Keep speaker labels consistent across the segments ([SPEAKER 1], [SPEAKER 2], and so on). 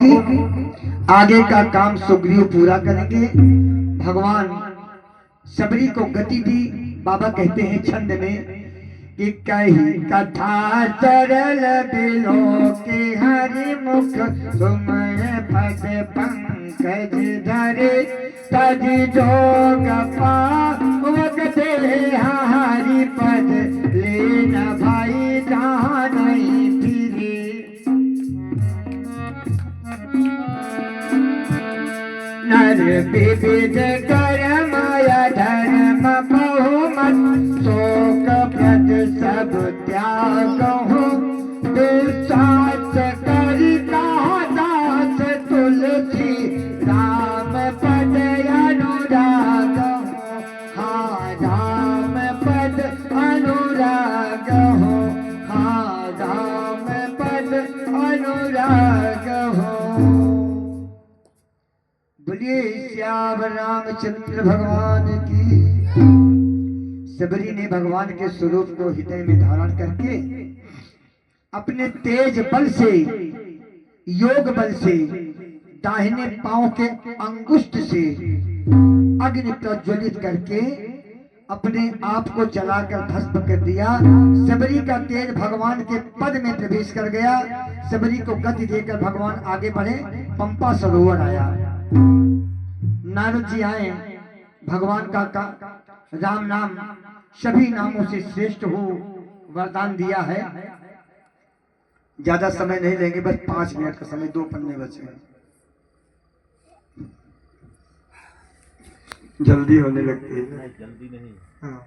[SPEAKER 1] आगे का काम सुग्रीव पूरा करेंगे। भगवान सबरी को गति दी। बाबा कहते हैं छंद में कि कही कथा सरल बिलो के हरि मुख सुमय पद पंकज धरे तज जोग पावक दे हरि पद लेना भाई जहाँ नहीं फिरे। नर विविध कर्मय धर्म बहुमत शोक प्रद सब त्याग हो विश्वास करी दास तुलसी राम पद अनुराग हो। हाँ राम पद अनुराग हो। हाँ राम पद अनुराग हो। बोलिए श्याम रामचंद्र भगवान की। सबरी ने भगवान के स्वरूप को हृदय में धारण करके अपने तेज बल से योग बल से दाहिने पांव के अंगुष्ठ से अग्नि प्रज्वलित करके अपने आप को जलाकर भस्म कर दिया। सबरी का तेज भगवान के पद में प्रवेश कर गया। सबरी को गति देकर भगवान आगे बढ़े। पंपा सरोवर आया। नारद जी आए। भगवान का राम नाम सभी नामों से श्रेष्ठ हो वरदान दिया है। ज्यादा समय नहीं लेंगे, बस 5 मिनट का समय, 2 पन्ने बचे हैं। जल्दी होने लगती है।
[SPEAKER 2] जल्दी नहीं।
[SPEAKER 1] हाँ,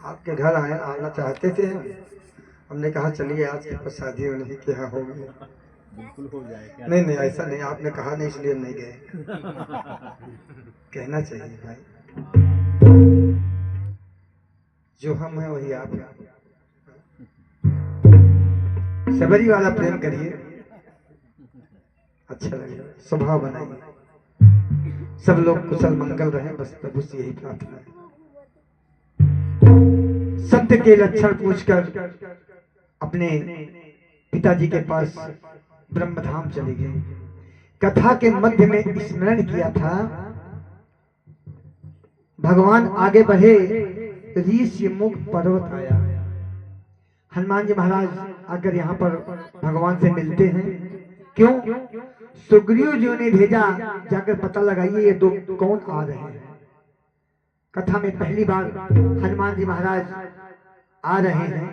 [SPEAKER 1] आपके घर आना चाहते थे। हमने कहा चलिए आज के प्रसादी उन्हीं के यहाँ हो गए।
[SPEAKER 2] बिल्कुल हो जाएगा।
[SPEAKER 1] नहीं नहीं, ऐसा नहीं, आपने कहा नहीं इसलिए नहीं गए। कहना चाहिए भाई, जो हम हैं वही आप हैं। सबरी वाला प्रेम करिए, अच्छा लगेगा। स्वभाव बनाइए, सब लोग कुशल मंगल रहे, बस प्रभु से यही प्रार्थना है। सत्य के लक्षण पूछकर अपने पिताजी के पास ब्रह्मधाम चले गए। कथा के मध्य में स्मरण किया था। भगवान आगे बढ़े। ऋषि मुख पर्वत आया। हनुमान जी महाराज आकर यहाँ पर भगवान से मिलते हैं। क्यों? सुग्रीव जी ने भेजा, जाकर पता लगाइए ये 2 कौन आ रहे हैं। कथा में पहली बार हनुमान जी महाराज आ रहे हैं,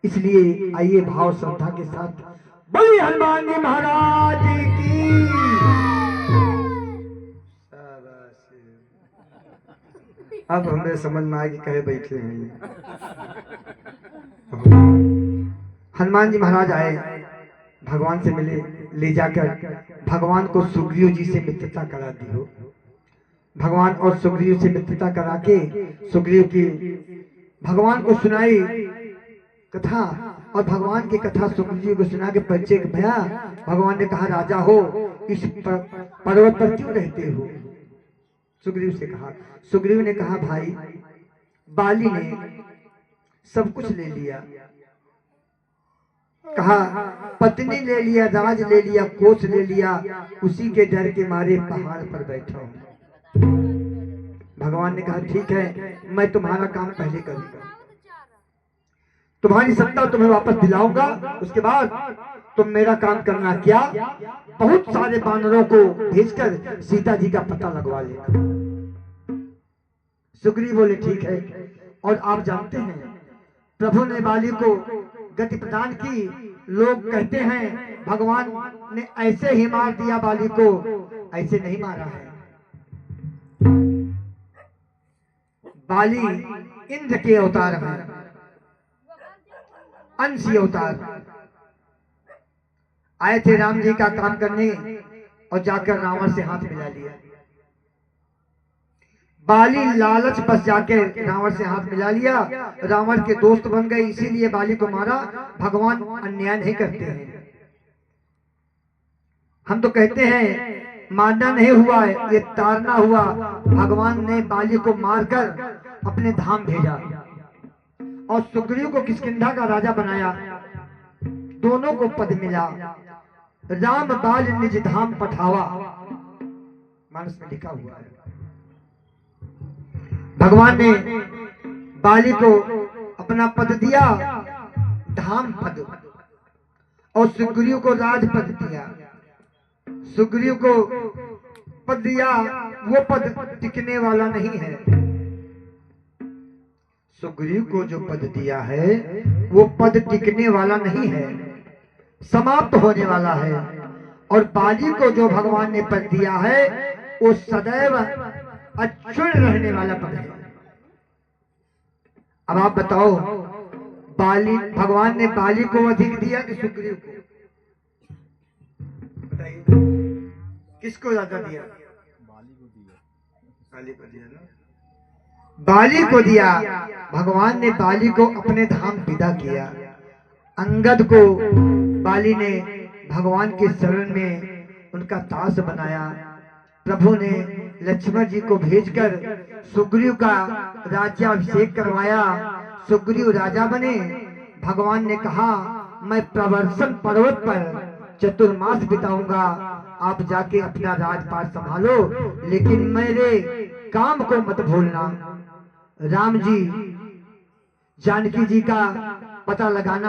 [SPEAKER 1] इसलिए आइए भाव श्रद्धा के साथ बोलिए हनुमान जी महाराज की। अब हमें समझ में आया कि कहे बैठे हैं। हनुमान जी महाराज आए, भगवान से मिले। ले जाकर भगवान को सुग्रीव जी से मित्रता करा दी हो। भगवान और सुग्रीव से मित्रता करा के सुग्रीव की भगवान को सुनाई कथा, और भगवान की कथा सुग्रीव को सुना के परिचय भया। भगवान ने कहा राजा हो, इस पर्वत पर क्यों रहते हो? सुग्रीव से कहा। सुग्रीव ने कहा भाई, बाली ने सब कुछ ले लिया। कहा पत्नी ले लिया, राज ले लिया, कोष ले लिया, उसी के डर के मारे पहाड़ पर बैठा हूं। भगवान ने कहा ठीक है, मैं तुम्हारा काम पहले करूंगा, तुम्हारी सत्ता तुम्हें वापस दिलाऊंगा, उसके बाद तुम मेरा काम करना। क्या? बहुत सारे बानरों को भेजकर सीता जी का पता लगवा लेना। सुग्रीव बोले ठीक है। और आप जानते हैं प्रभु ने बाली को गति प्रदान की। लोग कहते हैं भगवान ने ऐसे ही मार दिया बाली को, ऐसे नहीं मारा है। बाली इंद्र के अवतार हैं, अंशी अवतार। आए थे राम जी का काम करने और जाकर रावण से हाथ मिला लिया। बाली लालच बस जाकर रावण से हाथ मिला लिया, रावण के दोस्त बन गए, इसीलिए बाली को मारा। भगवान अन्याय नहीं करते हैं। हम तो कहते हैं मारना नहीं हुआ है, ये तारना हुआ। भगवान ने बाली को मारकर अपने धाम भेजा और सुग्रीव को किष्किंधा का राजा बनाया। दोनों को पद मिला। राम बाल निज धाम पठावा, मानस में लिखा हुआ है। भगवान ने बाली को अपना पद दिया, धाम पद, और सुग्रीव को राज पद दिया। सुग्रीव को पद दिया, वो पद टिकने वाला नहीं है। सुग्रीव को जो पद दिया है वो पद टिकने वाला नहीं है, समाप्त होने वाला है। और बाली को जो भगवान ने पद दिया है वो सदैव अक्षुण रहने वाला पद है। अब आप बताओ, बाली, भगवान ने बाली को अधिक दिया कि सुग्रीव को? बताइए, किसको ज्यादा दिया?
[SPEAKER 2] बाली को दिया।
[SPEAKER 1] बाली को दिया ना, बाली को दिया। भगवान ने बाली को अपने धाम विदा किया। अंगद को बाली ने भगवान के शरण में उनका दास बनाया। प्रभु ने लक्ष्मण जी को भेजकर सुग्रीव का राज्याभिषेक करवाया। सुग्रीव राजा बने। भगवान ने कहा, मैं प्रवर्षण पर्वत पर चतुर्मास बिताऊंगा, आप जाके अपना राजपाट संभालो, लेकिन मेरे काम को मत भूलना। राम जी जानकी जी का पता लगाना